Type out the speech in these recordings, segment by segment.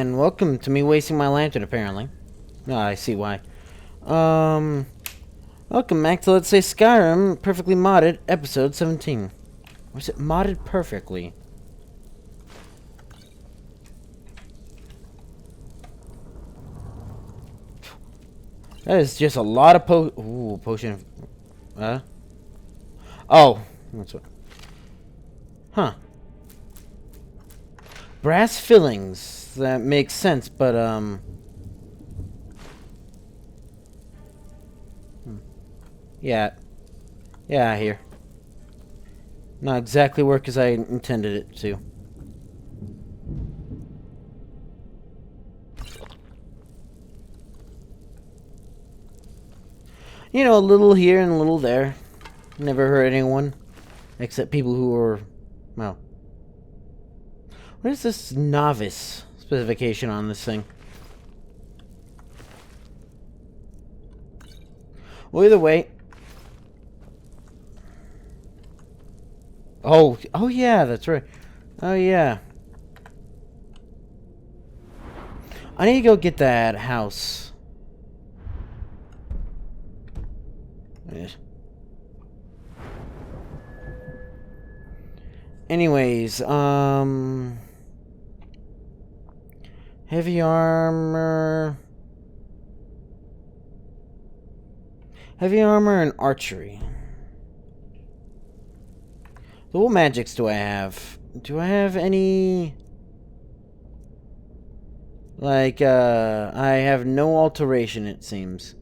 And welcome to me wasting my lantern, apparently. Oh, I see why. Welcome back to Let's Say Skyrim, perfectly modded, episode 17. Or is it modded perfectly? That is just a lot of potion. Oh, that's what. Huh. Brass fillings. That makes sense, but, yeah. Yeah, here. Not exactly work as I intended it to. You know, a little here and a little there. Never hurt anyone. Except people who are, well. What is this novice specification on this thing? Well, either way. Oh yeah, that's right. Oh yeah. I need to go get that house. Anyways, heavy armor. Heavy armor and archery. So what magics do I have? Do I have any... Like, I have no alteration, it seems.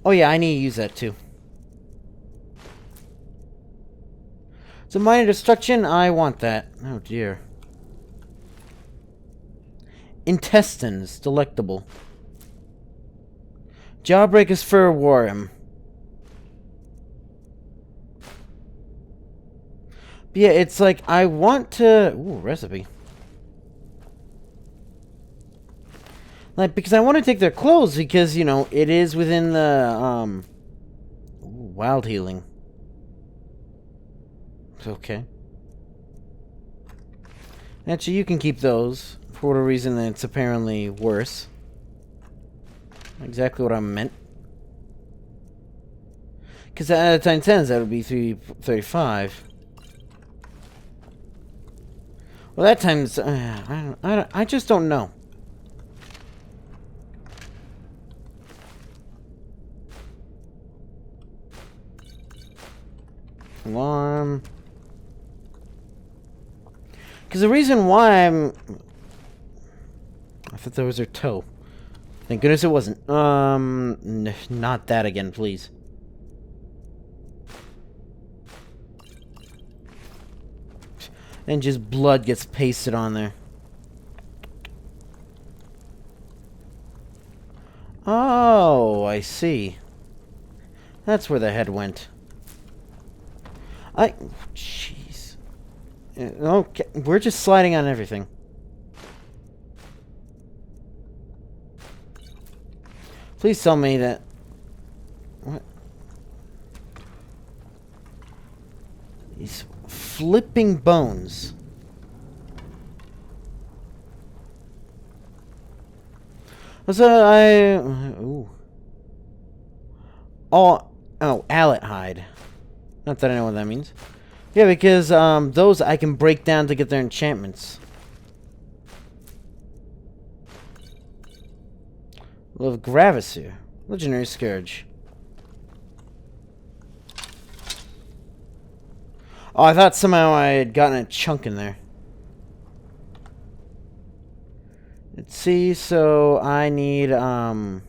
Oh yeah, I need to use that too. So minor destruction, I want that. Oh dear. Intestines, delectable. Jawbreakers for Warham. But yeah, it's like I want to... Ooh, recipe. Like, because I want to take their clothes because, you know, it is within the, Ooh, wild healing. Okay. Actually, you can keep those. For whatever reason, it's apparently worse. Exactly what I meant. Because out of times 10s, that would be 335. Well, that times... I just don't know. Alarm. Because the reason why I'm... I thought that was her toe. Thank goodness it wasn't. Not that again, please. And just blood gets pasted on there. Oh, I see. That's where the head went. Jeez. Okay, we're just sliding on everything. Please tell me that... What? These flipping bones. So ooh. Oh, Allet hide. Not that I know what that means. Yeah, because those I can break down to get their enchantments. Love Gravisir. Legendary Scourge. Oh, I thought somehow I had gotten a chunk in there. Let's see, so I need, my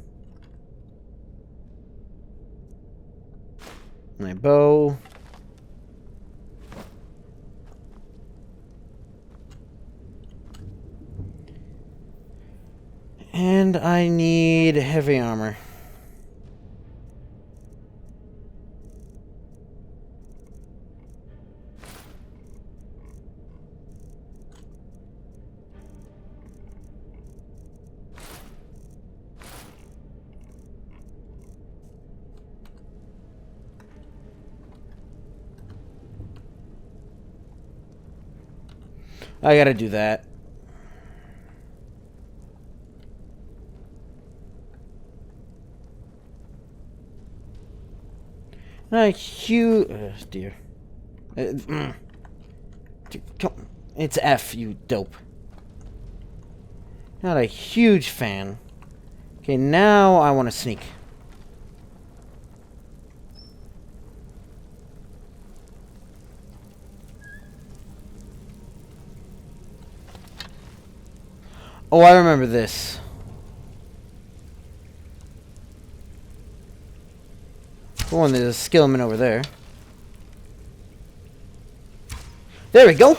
bow. And I need heavy armor. I gotta do that. Huge... dear. It's F, you dope. Not a huge fan. Okay, now I want to sneak. Oh, I remember this. For one, there's a skillman over there. There we go!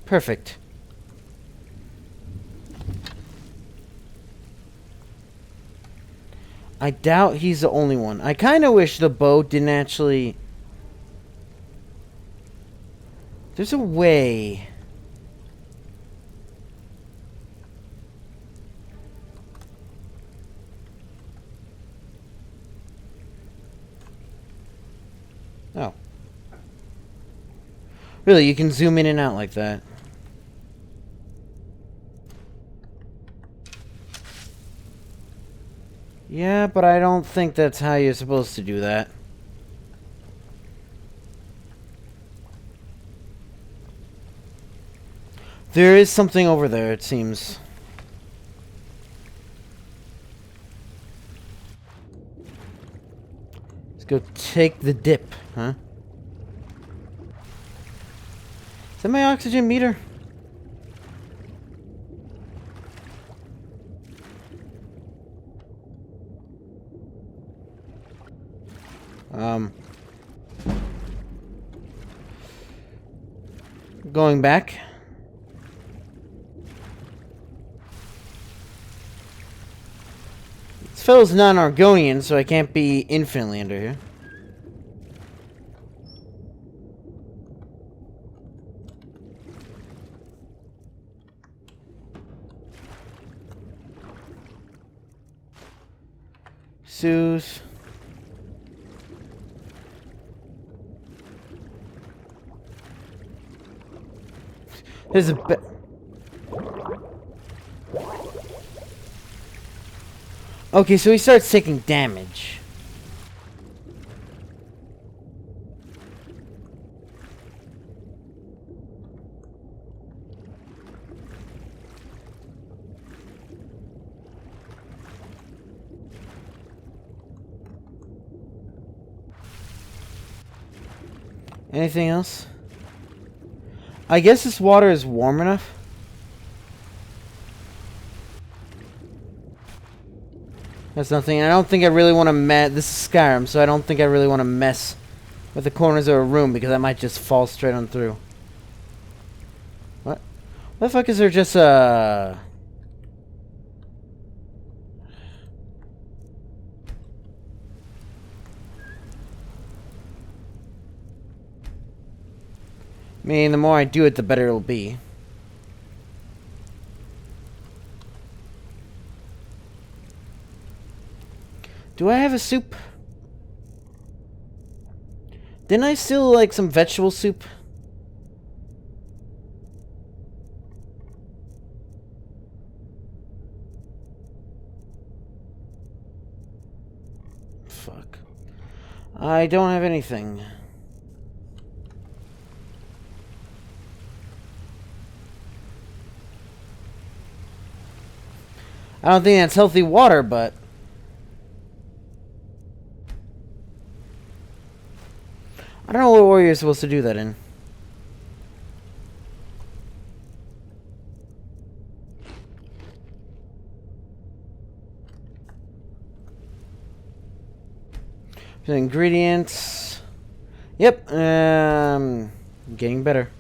Perfect. I doubt he's the only one. I kind of wish the bow didn't actually... There's a way... Oh. Really, you can zoom in and out like that. Yeah, but I don't think that's how you're supposed to do that. There is something over there, it seems. Let's go take the dip, huh? Is that my oxygen meter? Going back. This fellow's not an Argonian, so I can't be infinitely under here. Suze. There's a bit. Okay, so he starts taking damage. Anything else? I guess this water is warm enough. That's nothing. I don't think I really want to mess. This is Skyrim, so I don't think I really want to mess with the corners of a room because I might just fall straight on through. What? What the fuck is there just a... I mean, the more I do it, the better it'll be. Do I have a soup? Didn't I still like some vegetable soup? Fuck. I don't have anything. I don't think that's healthy water, but... I don't know what warrior is supposed to do that in. The ingredients... Yep, getting better.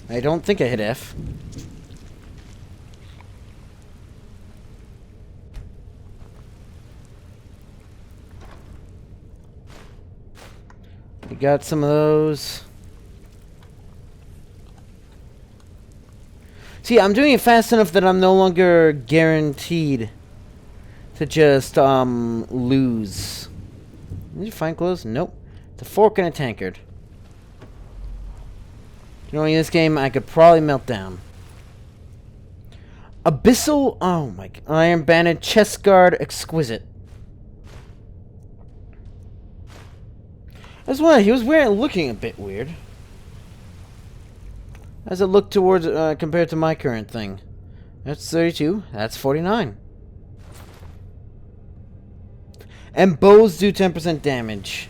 I don't think I hit F. We got some of those. See, I'm doing it fast enough that I'm no longer guaranteed to just lose. Did you find clothes? Nope. It's a fork and a tankard. You know, in this game, I could probably melt down. Abyssal... Oh my... Iron Banded Chest Guard Exquisite. That's why he was looking a bit weird. As it looked towards... compared to my current thing. That's 32. That's 49. And bows do 10% damage.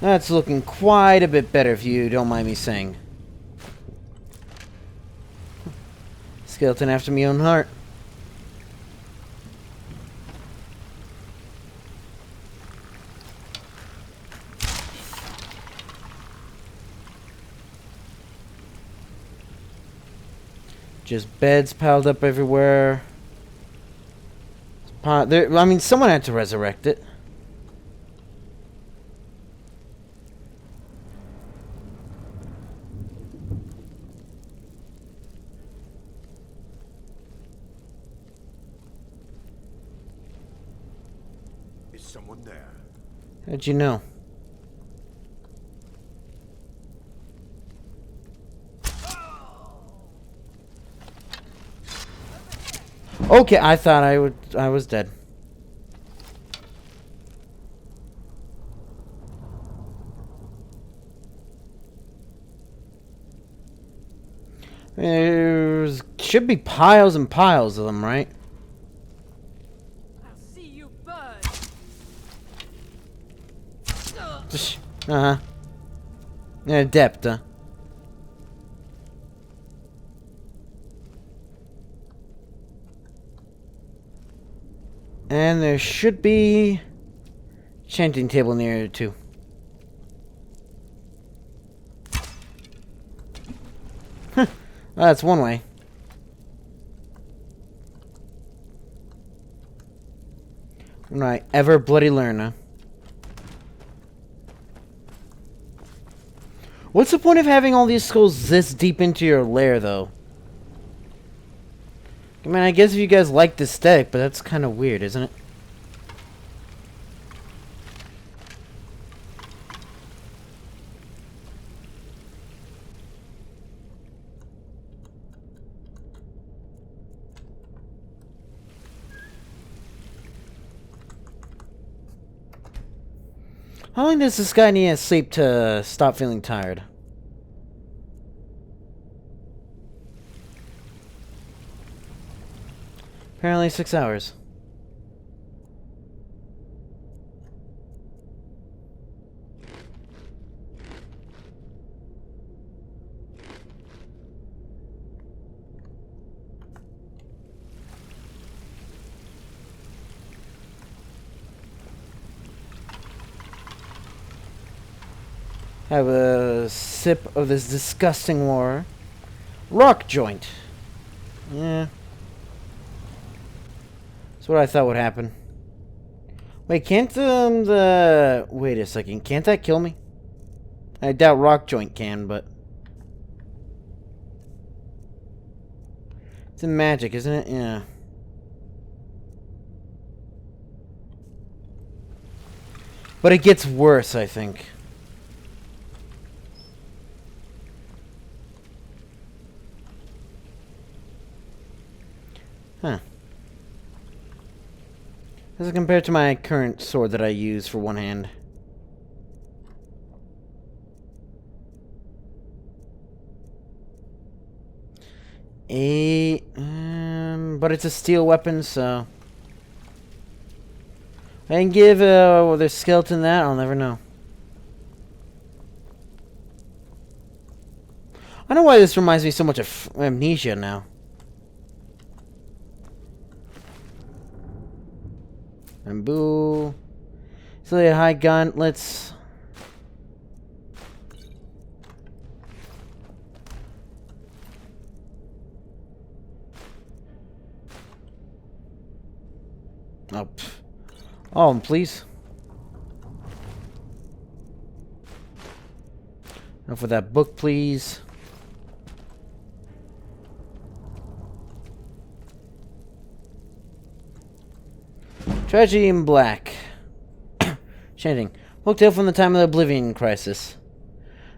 That's looking quite a bit better if you don't mind me saying. Skeleton after my own heart. Just beds piled up everywhere. I mean, someone had to resurrect it. Is someone there? How'd you know? Okay, I thought I was dead. There should be piles and piles of them, right? I'll see you burn. Uh-huh. Adept, huh? And there should be chanting table near it too. Huh. Well, that's one way. When I ever bloody learn, huh? What's the point of having all these skulls this deep into your lair, though? I mean, I guess if you guys like this aesthetic, but that's kind of weird, isn't it? How long does this guy need to sleep to stop feeling tired? Apparently 6 hours. Have a sip of this disgusting water. Rock joint. Yeah. That's what I thought would happen. Wait, can't wait a second. Can't that kill me? I doubt rock joint can, but it's in magic, isn't it? Yeah. But it gets worse, I think. Huh. This is compared to my current sword that I use for one hand. But it's a steel weapon, so I can give the skeleton that. I'll never know. I know why this reminds me so much of Amnesia now. And boo. So a high gun. Let's. Oh, pff. Oh, please. Now for that book, please. Tragedy in black. Chanting. Folktale from the time of the Oblivion Crisis.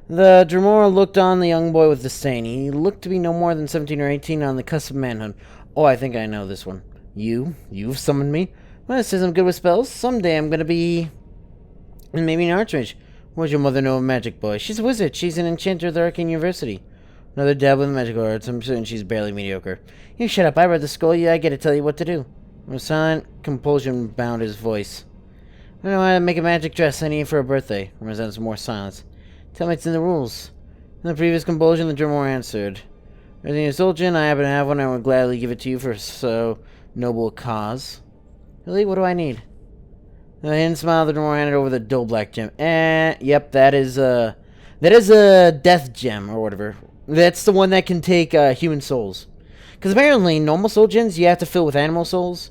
The Dremora looked on the young boy with disdain. He looked to be no more than 17 or 18 on the cusp of manhood. Oh, I think I know this one. You've summoned me? Well, it says I'm good with spells. Someday I'm gonna be... And maybe an archmage. What does your mother know of magic, boy? She's a wizard. She's an enchanter at the Arcane University. Another dab with magical arts. I'm certain she's barely mediocre. You shut up. I read the school. I get to tell you what to do. A silent compulsion bound his voice. I don't know how to make a magic dress I need for a birthday. Resents more silence. Tell me it's in the rules. In the previous compulsion, the Dremor answered. Everything is Soldian. I happen to have one. I would gladly give it to you for so noble a cause. Really? What do I need? The hidden smile of the Dremor handed over the dull black gem. Yep, that is a death gem, or whatever. That's the one that can take human souls. Because apparently, normal soul gems you have to fill with animal souls.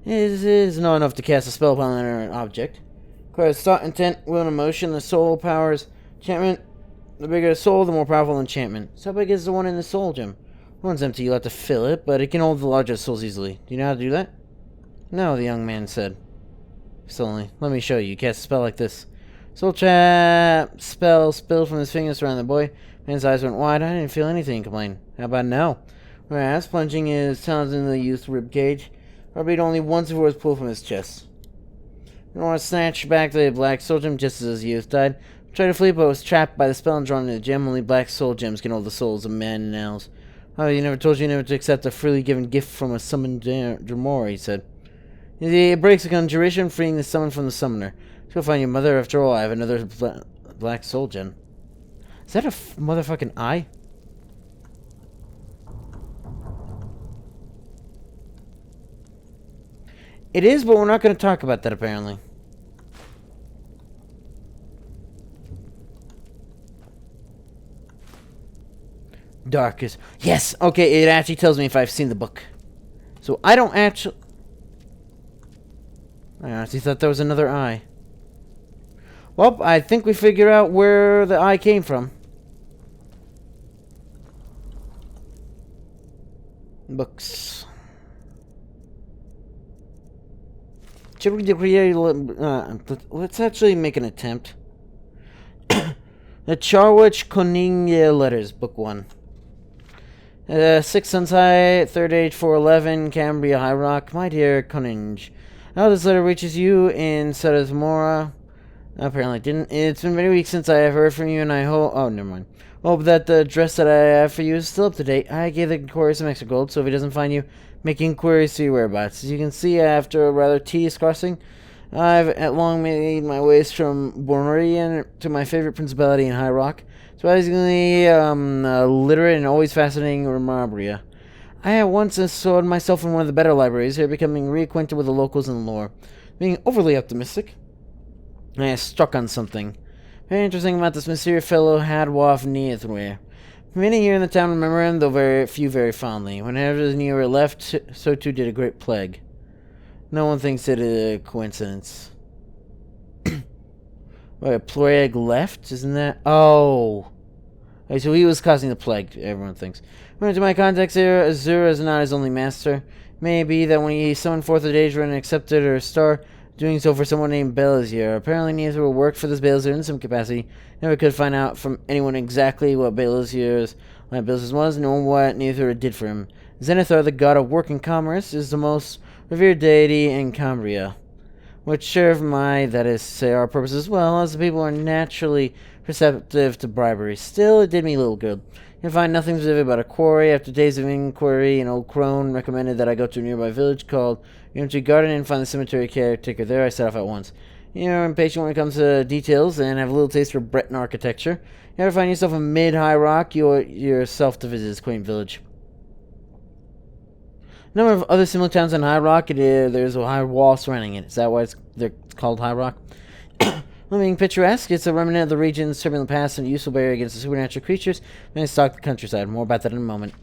It is not enough to cast a spell upon an object. Requires thought, intent, will, and emotion. The soul powers enchantment. The bigger the soul, the more powerful enchantment. So how big is the one in the soul gem? One's empty, you'll have to fill it, but it can hold the largest souls easily. Do you know how to do that? No, the young man said. Sullenly. Let me show you. Cast a spell like this. Soul trap spell spilled from his fingers around the boy. Man's eyes went wide. I didn't feel anything, he complained. How about now? Whereas, plunging his talons into the youth's ribcage, rubbed only once before it was pulled from his chest. Nora snatched back the black soul gem just as his youth died. Tried to flee, but was trapped by the spell and drawn into the gem. Only black soul gems can hold the souls of men and elves. Oh, you never told you never to accept a freely given gift from a summoned Dremora, he said. It breaks a conjuration, freeing the summon from the summoner. Let's go find your mother. After all, I have another black soul gem. Is that a motherfucking eye? It is, but we're not going to talk about that, apparently. Darkest. Yes! Okay, it actually tells me if I've seen the book. So I don't actually... I honestly thought there was another eye. Well, I think we figured out where the eye came from. Books. Should we create... let's actually make an attempt. The Charwich Koninge Letters, Book 1. 6 Sunside, 3rd Age 411, Cambria High Rock. My dear Koninge, I hope this letter reaches you in Mora. Apparently it didn't. It's been many weeks since I have heard from you, and I hope... Oh, never mind. Hope that the dress that I have for you is still up to date. I gave the courier some extra gold, so if he doesn't find you, make inquiries to your whereabouts. As you can see, after a rather tedious crossing, I've at long made my ways from Bornorian to my favorite principality in High Rock. Surprisingly, literate and always fascinating Remabria. I at once installed myself in one of the better libraries here, becoming reacquainted with the locals and the lore. Being overly optimistic, I struck on something very interesting about this mysterious fellow Hadwaf Neathware. Many here in the town remember him, though very few very fondly. Whenever the Neathware left, so too did a great plague. No one thinks it a coincidence. Wait, a plague left? Isn't that... Oh. Okay, so he was causing the plague, everyone thinks. According to my contacts here, Azura is not his only master. It may be that when he summoned forth the Daedra and accepted her star, doing so for someone named Belizier. Apparently neither worked for this Belizier in some capacity. Never could find out from anyone exactly what Belizier's business was, nor what neither did for him. Zenithar, the god of work and commerce, is the most revered deity in Cambria, which serve that is to say, our purpose as well, as the people are naturally receptive to bribery. Still, it did me little good. You can find nothing specific about a quarry. After days of inquiry, an old crone recommended that I go to a nearby village called Empty Garden and find the cemetery caretaker there. I set off at once. You're impatient when it comes to details and have a little taste for Breton architecture. You ever find yourself in mid-high rock, you're yourself to visit this quaint village. A number of other similar towns in High Rock, there's a high wall surrounding it. Is that why it's called High Rock? Being picturesque, it's a remnant of the region's turbulent past and a useful barrier against the supernatural creatures that stalk the countryside. More about that in a moment.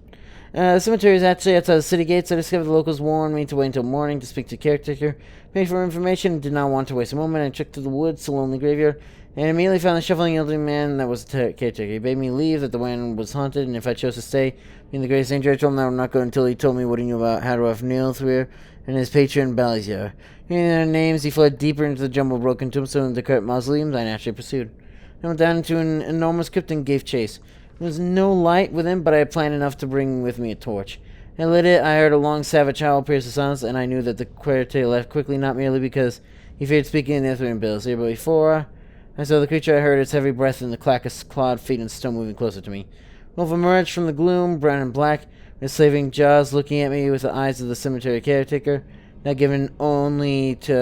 The cemetery is actually outside the city gates. I discovered the locals warned me to wait until morning to speak to the caretaker. Paid for information and did not want to waste a moment. I checked through the woods, the lonely graveyard, and immediately found the shuffling elderly man that was the caretaker. He bade me leave, that the land was haunted, and if I chose to stay, being the greatest danger, I told him that I would not go until he told me what he knew about Hadroth Neilthweir and his patron Balazar. Hearing their names, he fled deeper into the jumble of broken tombstones and decrepit mausoleums I naturally pursued. I went down into an enormous crypt and gave chase. There was no light within, but I had planned enough to bring with me a torch. I lit it, I heard a long savage howl pierce the silence, and I knew that the quartet left quickly, not merely because he feared speaking in the Zyphreium Balazar, but before I saw the creature, I heard its heavy breath and the clack of clawed feet and stone moving closer to me. Wolf emerged from the gloom, brown and black, with slaving jaws looking at me with the eyes of the cemetery caretaker, not given only to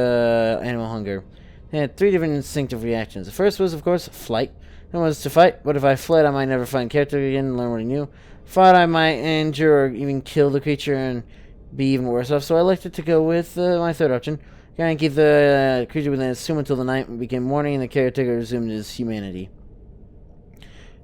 animal hunger. They had three different instinctive reactions. The first was, of course, flight. Then was to fight, but if I fled, I might never find caretaker again and learn what he knew. Fought, I might injure or even kill the creature and be even worse off, so I elected to go with my third option. Try and keep the creature within its tomb until the night became morning and the caretaker resumed his humanity.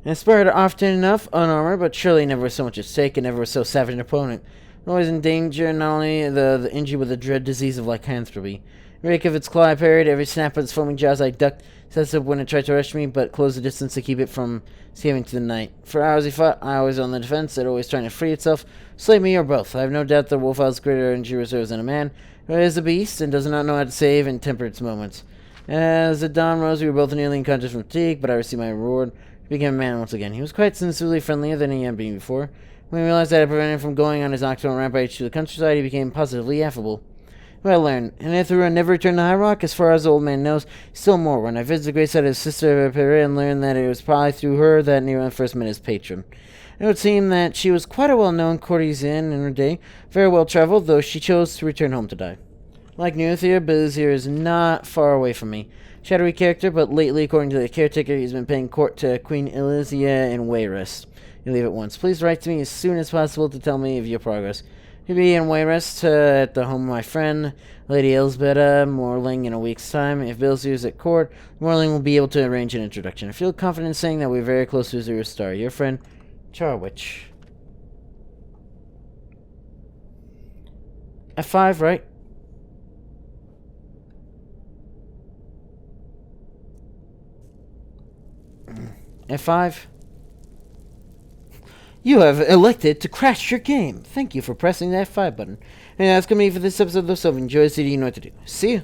And I sparred often enough, unarmored, but surely never was so much at stake and never was so savage an opponent. Always in danger, not only the injured with the dread disease of lycanthropy. Rake of its claw I parried, every snap of its foaming jaws I ducked, sets up when it tried to rush me, but closed the distance to keep it from escaping to the night. For hours he fought, I always on the defense, it always trying to free itself, slay me or both. I have no doubt the wolf has greater injury reserves than a man, who is a beast and does not know how to save and temper its moments. As the dawn rose, we were both nearly unconscious from fatigue, but I received my reward. He became a man once again. He was quite sincerely friendlier than he had been before. When he realized that I prevented him from going on his nocturnal rampage to the countryside, he became positively affable. What I learned, and if Thurua never returned to High Rock, as far as the old man knows, still more. When I visited the great site of his sister Pere and learned that it was probably through her that Nero first met his patron. It would seem that she was quite a well-known courtesan in her day, very well-traveled, though she chose to return home to die. Like Neothea, Balazar is not far away from me. Shadowy character, but lately, according to the caretaker, he's been paying court to Queen Elysia in Wayrest. You leave at once. Please write to me as soon as possible to tell me of your progress. He'll be in Wayrest at the home of my friend, Lady Elsbetta Morling, in a week's time. If Balazar is at court, Morling will be able to arrange an introduction. I feel confident in saying that we're very close to Zero Star. Your friend, Charwich. F5, right? F5. You have elected to crash your game. Thank you for pressing that F5 button. And that's going to be for this episode, though, so if you enjoyed it, you know what to do. See you.